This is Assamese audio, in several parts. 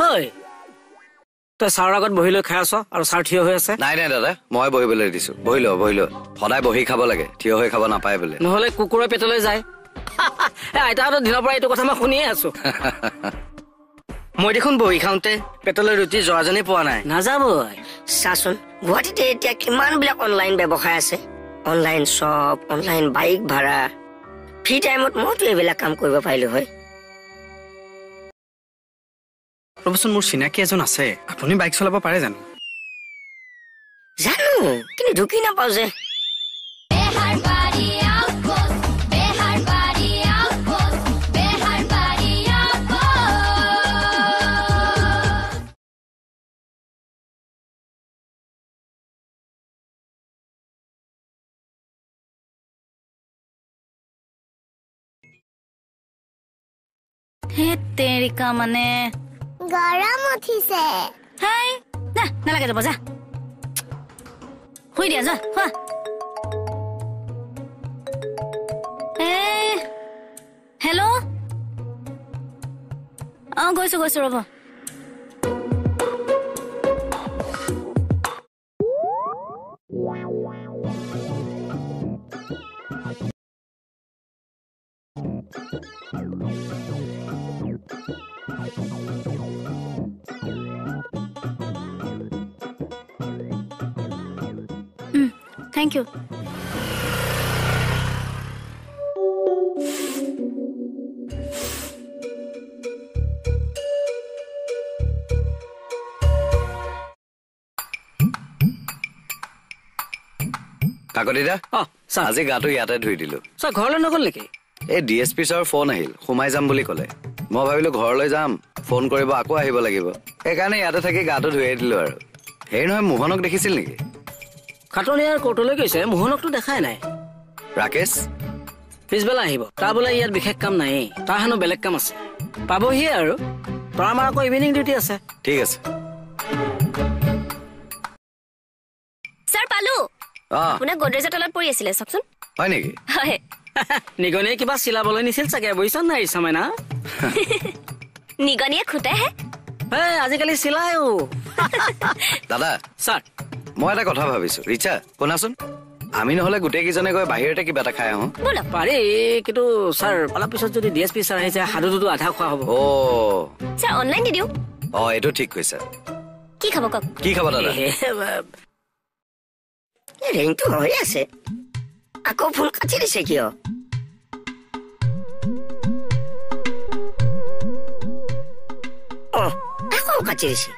ঐ তই ছাৰৰ আগত বহি লৈ খাই আছ আৰু ছাৰ থিয় হৈ আছে নাই নাই দাদা মই বহিবলৈ দিছো বহি ল সদায় বহি খাব লাগে থিয় হৈ খাব নাপায় বোলে নহলে কুকুৰৰ পেটলৈ যায় আইতাহঁতৰ দিনৰ পৰা এইটো কথা মই শুনিয়ে আছো মই দেখোন বহি খাওঁতে পেটলৈ ৰুটি যোৱাজনী পোৱা নাই নাযাবই চাচোন গুৱাহাটীতে এতিয়া কিমান বিলাক অনলাইন ব্যৱসায় আছে অনলাইন শ্বপ অনলাইন বাইক ভাড়া ফ্ৰী টাইমত মইতো এইবিলাক কাম কৰিব পাৰিলো হয় ৰবচোন মোৰ চিনাকি এজন আছে আপুনি বাইক চলাব পাৰে জানো জানো কিন্তু ঢুকি নাপাও যে তেৰিকা মানে গৰম উঠিছে হাই না নালাগে যাব যা শুই দিয়া যা খোৱা হেল্ল' গৈছো ৰ'ব Thank you. কাকতিদা ছাৰ আজি গাটো ইয়াতে ধুই দিলো ছাৰ ঘৰলৈ নগ'ল নেকি এই ডিএছপি ছাৰৰ ফোন আহিল সোমাই যাম বুলি ক'লে মই ভাবিলো ঘৰলৈ যাম ফোন কৰিব আকৌ আহিব লাগিব সেইকাৰণে ইয়াতে থাকি গাটো ধুই দিলো আৰু হেৰি নহয় মোহনক দেখিছিল নেকি খাটনিয়াৰ কোৰ্টলৈ গৈছে মোহনকতো দেখাই নাই ৰাকেশ পিছবেলা আহিব তাৰ বোলে ইয়াত বিশেষ কাম নাই তাৰ হেনো বেলেগ কাম আছে পাবহিয়ে আৰু তাৰ আমাৰ আকৌ ইভিনিং ডিউটি আছে ঠিক আছে স্যাৰ পালো আপোনাৰ গডৰেজৰ তলত পৰি আছিলে চাওকচোন হয় নেকি হয় নিগনিয়ে কিবা চিলাবলৈ নিছিল চাগে বুজিছ নাই ইছামাইনা নিগনিয়ে খুটাইহে আজিকালি চিলায়ো দাদা ছাৰ মই এটা কথা ভাবিছো ৰিচা শুনাচোন আমি নহলে গোটেই কেইজনে গৈ বাহিৰতে কিবা এটা খাই আহো পাৰি কিন্তু ছাৰ অলপ পিছত যদি ডিএছপি ছাৰ আহিছে সাধুটো আধা খোৱা হ'ব স্যাৰ অনলাইন দি দিও এইটো ঠিক কৈছা কি খাব কওক কি খাব দাদা ৰিংটো হৈ আছে আকৌ ফোন কাটি দিছে কিয় আকৌ কাটি দিছে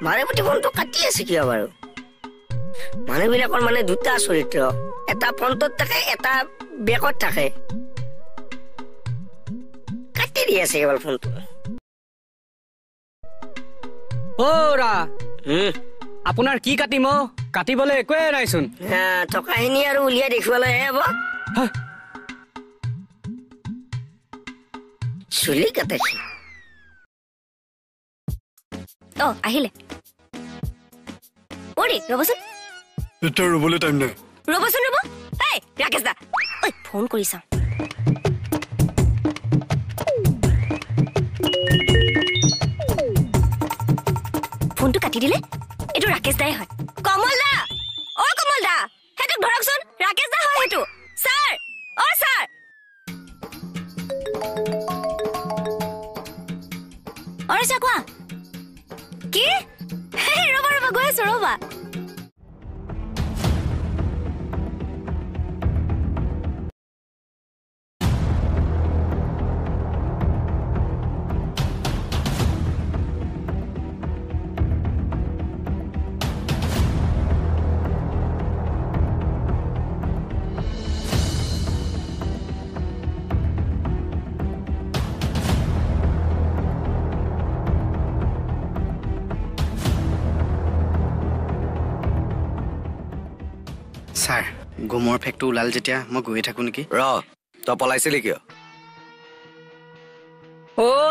বাৰে প্ৰতি ফোনটো কাটি আছে কিয় বাৰু মানুহবিলাকৰ মানে দুটা চৰিত্ৰ এটা ফ্ৰণ্টত থাকে এটা বেকত থাকে কাটি দি আছে কেৱল ফোনটো আপোনাৰ কি কাটিম কাটিবলৈ একোৱে নাইচোন টকাখিনি আৰু উলিয়াই দেখিবলৈহে হ'ব চুলি কাটাইছে আহিলে ৰবচোন এতিয়া ৰবলৈ টাইম নাই ৰবচোন ৰব ৰাকেশ দা ফোন কৰি চাওঁ ফোনটো কাটি দিলে এইটো ৰাকেশ দাই হয় কমল দা কমল দা সেইটোক ধৰকচোন ৰাকেশ দা হয় সেইটো ছাৰ ছাৰ কোৱা কি ৰবা গৈ আছো ৰবা ছাৰ গোমৰ ফেকটো ওলাল যেতিয়া মই গৈ থাকো নেকি তই পলাইছিলি কিয়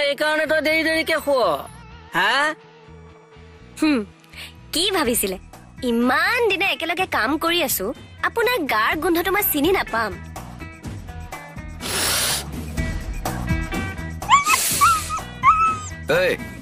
এইকাৰণে তই দেৰিকে কি ভাবিছিলে ইমান দিনে একেলগে কাম কৰি আছো আপোনাৰ গাৰ গোন্ধটো মই চিনি নাপাম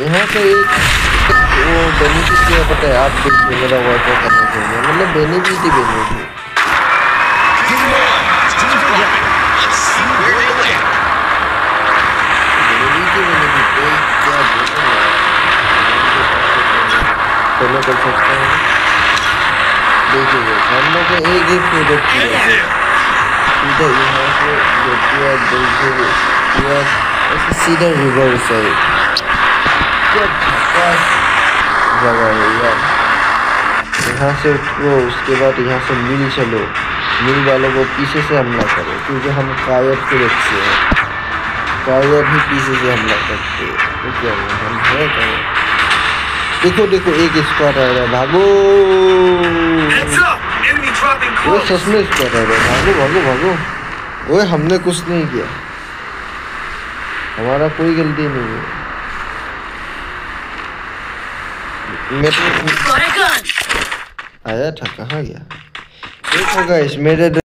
यहाँ से एक वो बेनिफिट क्या पता है आप देखिए मेरा वाइपर करने के लिए मतलब बेनिफिट ही बेनिफिट फॉलो कर सकते हैं देखिए हम लोग एक ही प्रोडक्ट किया इधर यहाँ से जो पूरा देखिए पूरा ऐसे सीधा रिवर्स है क्या झकास जगह है यार यहाँ से उठो उसके बाद यहाँ से मिल चलो मिल वालों को पीछे से हमला करो क्योंकि हम कायद के बच्चे हैं कायद ही पीछे से हमला करते हैं तो क्या हम है क्या देखो देखो एक स्क्वाड आ रहा है भागो वो सच में स्क्वाड आ रहा है भागो भागो भागो ओए हमने कुछ नहीं किया हमारा कोई गलती नहीं है आया था कहाँ गया देखो गाइस मेरे